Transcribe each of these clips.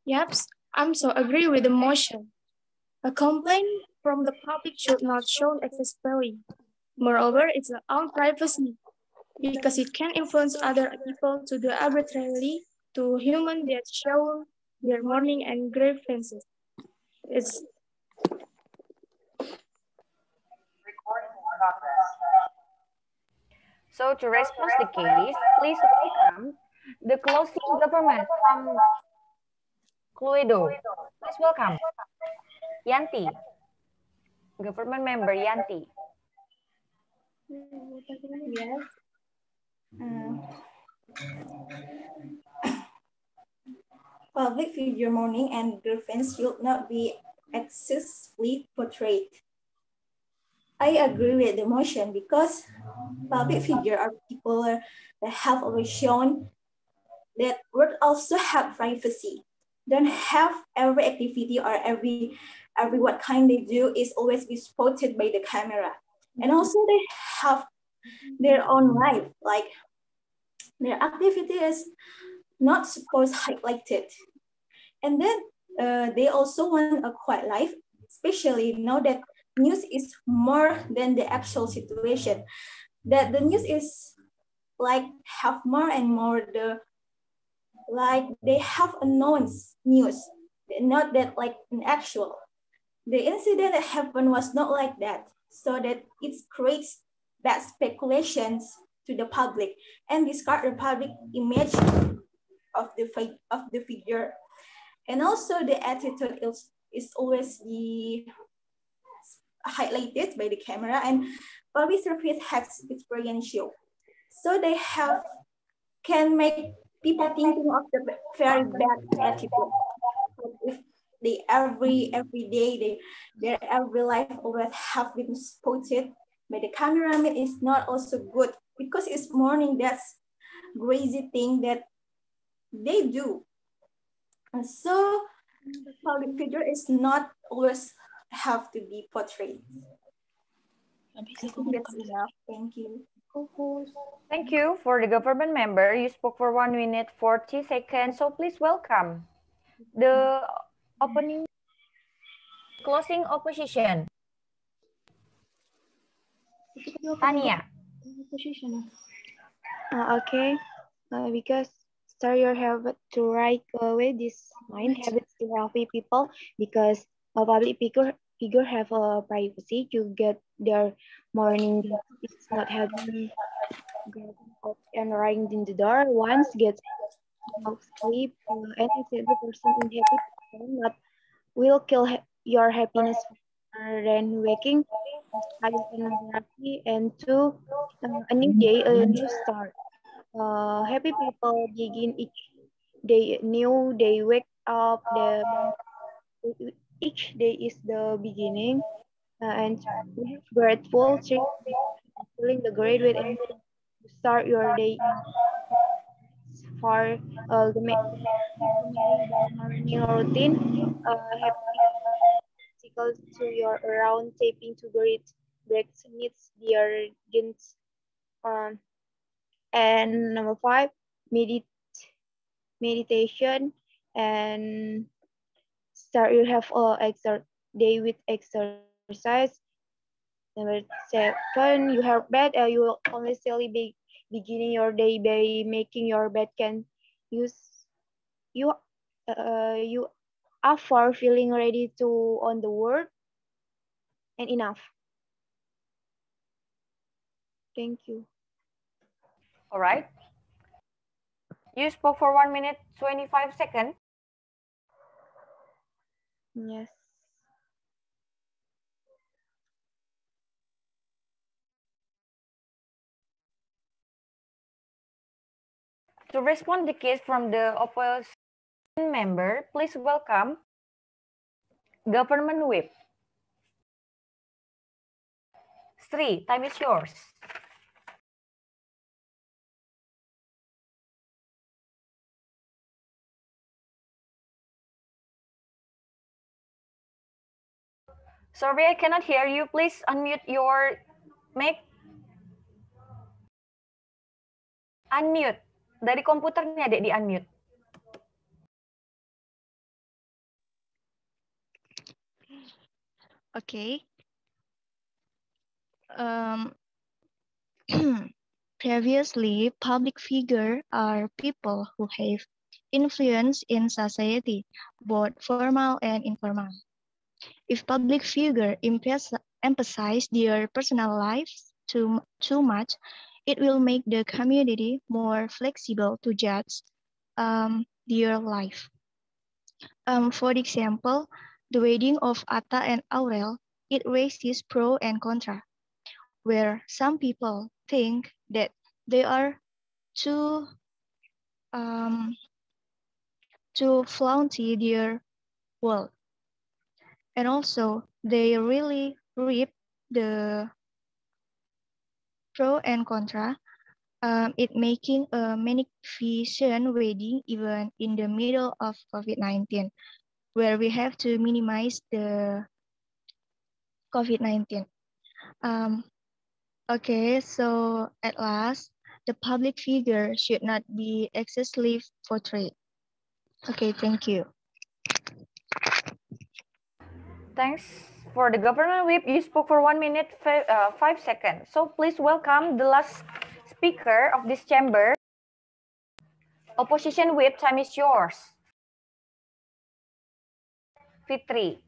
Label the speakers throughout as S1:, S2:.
S1: Yep, I'm so agree with the motion. A complaint from the public should not show excessively. Moreover, it's our own privacy because it can influence other people to do arbitrarily to human that show their mourning and grievances. It's
S2: So to respond the case, please welcome the closing government from Cluedo. Please welcome Yanti, government member Yanti.
S3: Yes. Public figure mourning and grievance should not be excessively portrayed. I agree with the motion because public figure are people that have always shown that would also have privacy. Don't have every activity or every what kind they do is always be spotted by the camera. And also they have their own life, like their activity is not supposed highlighted. And then they also want a quiet life, especially now that news is more than the actual situation. That the news is like have more and more the like they have announced news, not that like an actual. The incident that happened was not like that, so that it creates bad speculations to the public and discard the public image of the figure. And also the attitude is always the highlighted by the camera and public service has experiential. So they have can make people thinking of the very bad attitude. If they every day their every life always have been spotted by the cameraman is not also good because it's morning that's crazy thing that they do. And so public figure is not always have to be portrayed. I think that's enough. Thank you.
S2: Thank you for the government member. You spoke for 1 minute 40 seconds. So please welcome the opening closing opposition. Tania.
S4: Okay, because start your habit to right away this mind habits to healthy people because a public figure have a privacy to get their morning. It's not having getting up and ringing in the door once gets of sleep and it's the person in happy person that will kill your happiness faster than waking having therapy and to a new day a new start. Happy people begin each day new. They wake up. Each day is the beginning, and we have grateful, feeling the great way and to start your day for the morning routine. Happy physical to your around taping to great breaks needs their gains. Um, and number five, meditation and start you have a day with exercise. Number seven, you have bed. You will only slowly beginning your day by making your bed can use you you are for feeling ready to on the world and enough. Thank you.
S2: All right. You spoke for 1 minute 25 seconds.
S4: Yes.
S2: To respond the case from the opposition member, please welcome Government Whip. Sri, time is yours. Sorry, I cannot hear you. Please unmute your mic. Unmute. Dari komputernya, Dek, di unmute.
S5: Okay. Previously, public figures are people who have influence in society, both formal and informal. If public figures emphasize their personal lives too much, it will make the community more flexible to judge their life. For example, the wedding of Atta and Aurel, it raises pro and contra, where some people think that they are too um, too flaunty their world, and also they really reap the pro and contra. It making a magnificent wedding even in the middle of COVID-19, where we have to minimize the COVID-19. Okay, so at last, the public figure should not be excessively portrayed. Okay, thank you.
S2: Thanks for the government whip. You spoke for 1 minute, 5 seconds. So please welcome the last speaker of this chamber. Opposition whip, time is yours. Fitri.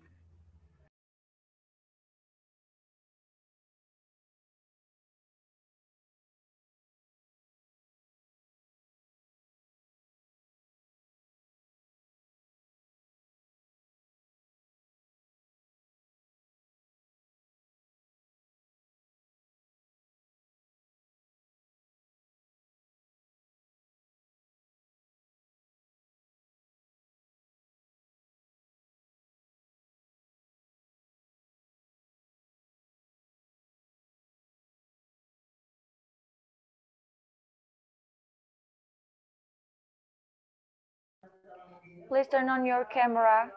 S2: Please turn on your camera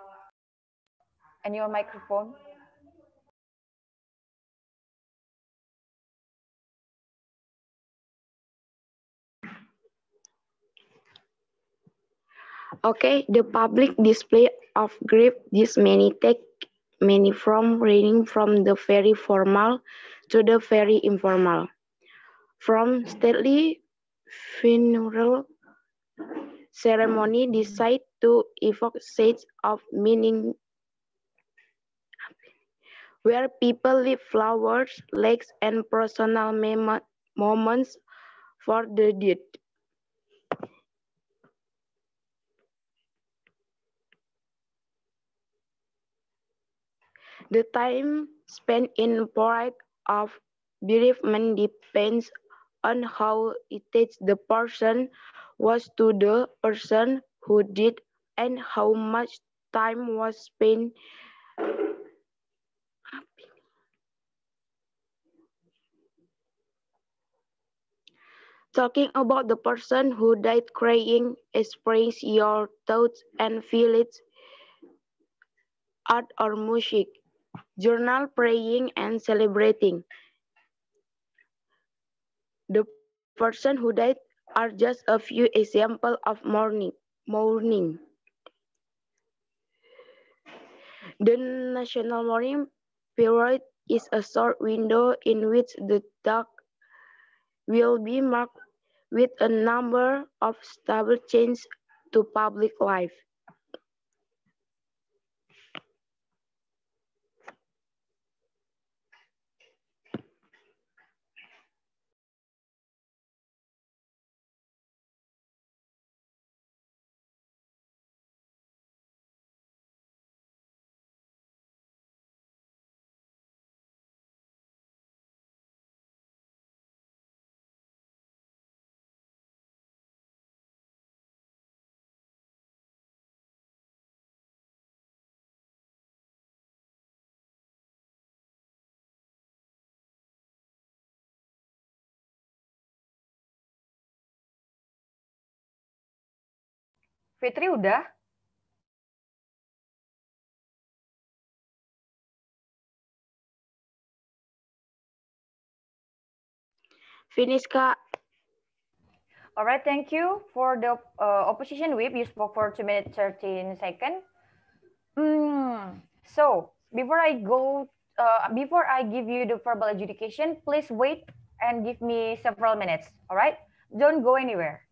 S2: and your microphone.
S6: Okay, the public display of grief this many take many from ranging from the very formal to the very informal. From stately funeral ceremony decide to evoke shades of meaning where people leave flowers, lakes, and personal moments for the dead. The time spent in parade of bereavement depends on how attached the person was to the person who died and how much time was spent talking about the person who died. Crying, express your thoughts and feelings, art or music, journal, praying, and celebrating. The person who died are just a few examples of mourning. The national mourning period is a short window in which the dark will be marked with a number of stable changes to public life.
S2: Fitri udah?
S6: Finish, Kak.
S2: All right, thank you for the opposition whip. You spoke for 2 minutes 13 seconds. So before I go before I give you the verbal adjudication, please wait and give me several minutes. All right? Don't go anywhere.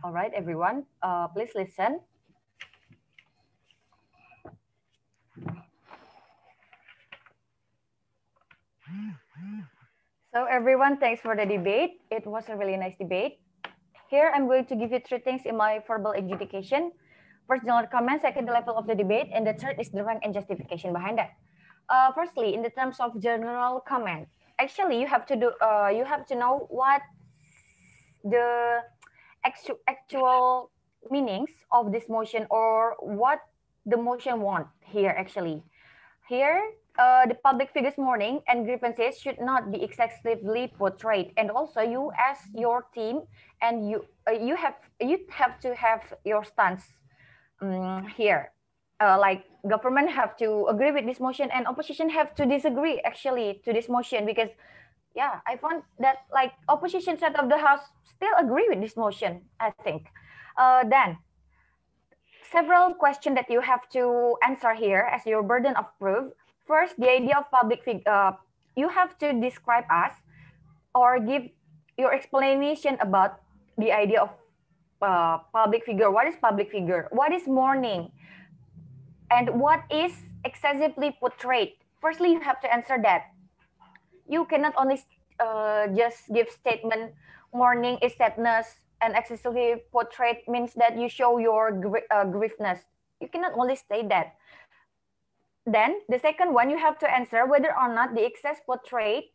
S2: All right, everyone, please listen. So everyone, thanks for the debate. It was a really nice debate. Here, I'm going to give you 3 things in my verbal adjudication. First, general comment. Second, the level of the debate. And the third is the rank and justification behind that. Firstly, in the terms of general comment, actually, you have to know what the actual meanings of this motion, or what the motion want here actually. Here, the public figures mourning and grievances should not be excessively portrayed, and also you as your team, and you have to have your stance here. Like government have to agree with this motion, and opposition have to disagree actually to this motion, because yeah, I found that like opposition side of the house still agree with this motion, I think. Then several questions that you have to answer here as your burden of proof. First, the idea of public figure. You have to describe us or give your explanation about the idea of public figure. What is public figure? What is mourning? And what is excessively portrayed? Firstly, you have to answer that. You cannot only just give statement mourning is sadness, and excessively portrayed means that you show your griefness. You cannot only state that. Then the second one, you have to answer whether or not the excessively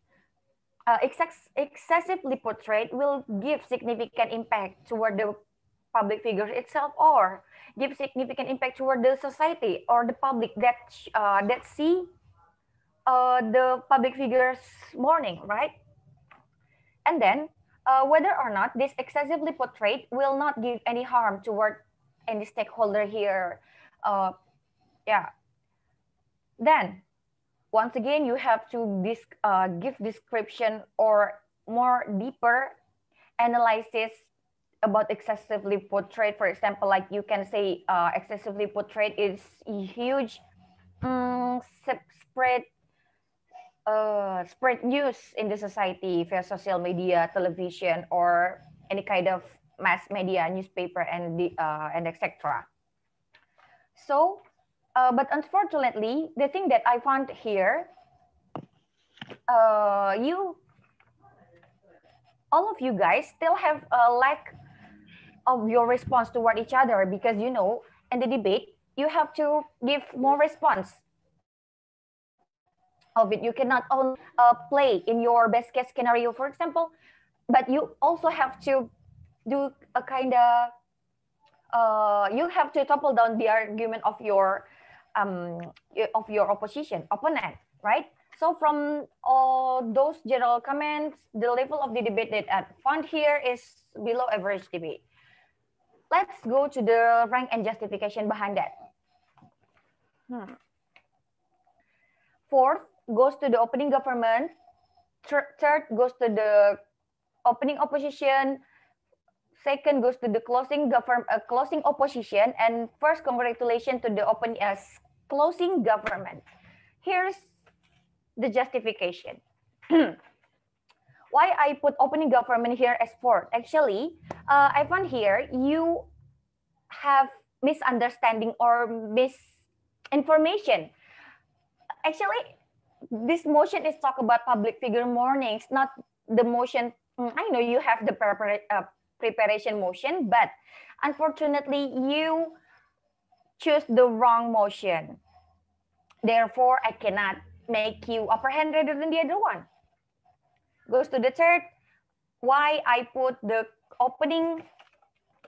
S2: portrayed will give significant impact toward the public figure itself, or give significant impact toward the society or the public that see the public figure's mourning, right? And then whether or not this excessively portrayed will not give any harm toward any stakeholder here. Yeah. Then once again, you have to give description or more deeper analysis about excessively portrayed. For example, like you can say excessively portrayed is huge spread news in the society via social media, television, or any kind of mass media, newspaper, and etc. So, but unfortunately, the thing that I found here, all of you guys still have a lack of your response toward each other, because you know, in the debate, you have to give more response of it. You cannot only play in your best case scenario, for example, but you also have to do a kind of, you have to topple down the argument of your opponent, right? So from all those general comments, the level of the debate that I found here is below average debate. Let's go to the rank and justification behind that. Fourth goes to the opening government. Third goes to the opening opposition. Second goes to the closing opposition. And first, congratulations to the closing government. Here's the justification. Why I put opening government here as fourth? Actually, I found here you have misunderstanding or misinformation. Actually, this motion is talk about public figure mournings, not the motion. I know you have the preparation motion, but unfortunately, you choose the wrong motion. Therefore, I cannot make you upper hand rather than the other one. Goes to the third. Why I put the opening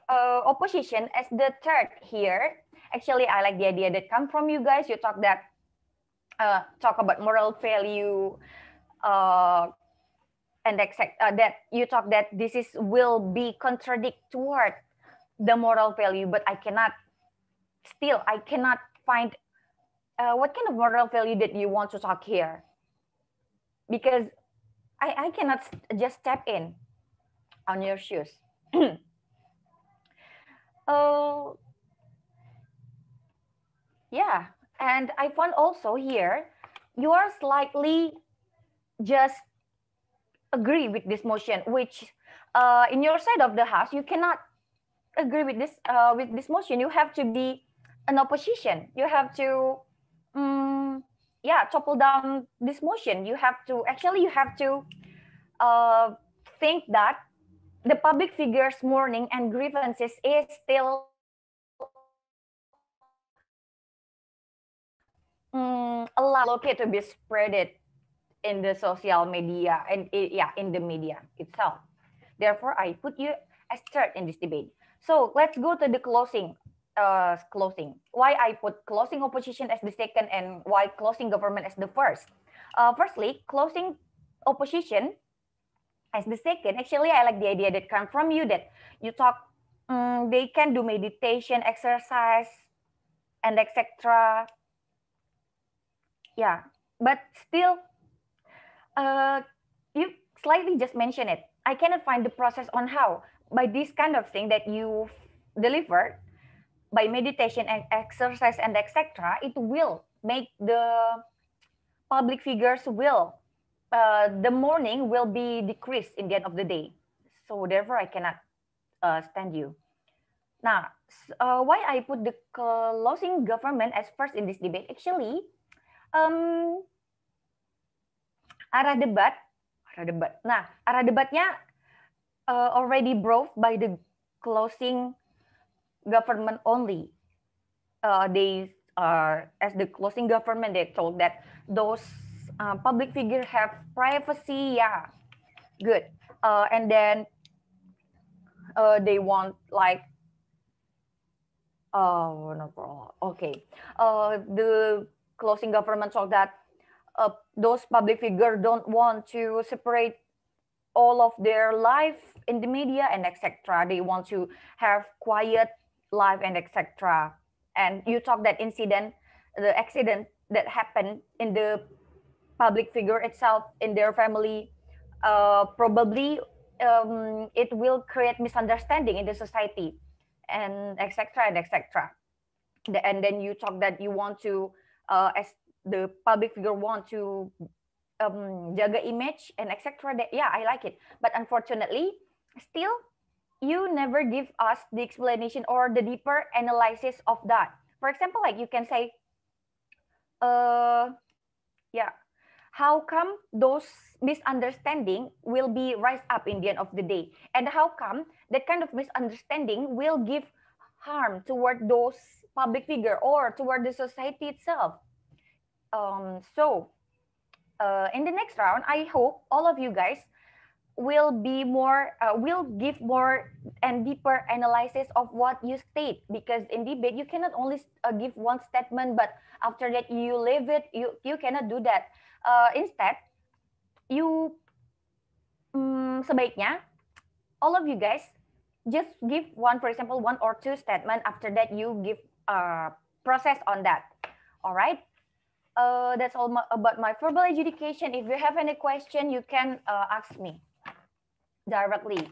S2: opposition as the third here. Actually, I like the idea that come from you guys. You talk about moral value, and that you talk that this will be contradict toward the moral value, but I cannot find what kind of moral value that you want to talk here, because I cannot just step in on your shoes. Yeah, and I found also here you are slightly just agree with this motion, which in your side of the house you cannot agree with this motion. You have to be an opposition. You have to topple down this motion. You have to think that the public figures mourning and grievances is still allowed to be spreaded in the social media and in the media itself. Therefore, I put you as third in this debate. So let's go to the closing. Why I put closing opposition as the second and why closing government as the first. Firstly, closing opposition as the second. Actually, I like the idea that come from you, that you talk they can do meditation, exercise, and etc. Yeah, but still you slightly just mention it. I cannot find the process on how by this kind of thing that you delivered by meditation and exercise and etc. It will make the public figures the mourning will be decreased in the end of the day. So therefore, I cannot stand you. Now, why I put the closing government as first in this debate? Actually, arah debat. Nah, arah debatnya already brought by the closing government only. They as the closing government, they told that those public figures have privacy. Yeah, good. And then they want like, oh no problem. Okay. The closing government told that those public figures don't want to separate all of their life in the media and etc. They want to have quiet life and etc. And you talk that incident, the accident that happened in the public figure itself, in their family, probably it will create misunderstanding in the society and etc. and etc. And then you talk that you want to, as the public figure want to jaga image and etc. That, yeah, I like it. But unfortunately, still, you never give us the explanation or the deeper analysis of that. For example, like you can say, yeah, how come those misunderstanding will be rise up in the end of the day? And how come that kind of misunderstanding will give harm toward those public figure or toward the society itself? So in the next round, I hope all of you guys will be more, will give more and deeper analysis of what you state, because in debate you cannot only give one statement, but after that you leave it. You cannot do that. Instead, you sebaiknya all of you guys just give one, for example, one or two statement. After that, you give process on that. All right. That's all about my verbal education. If you have any question, you can ask me directly.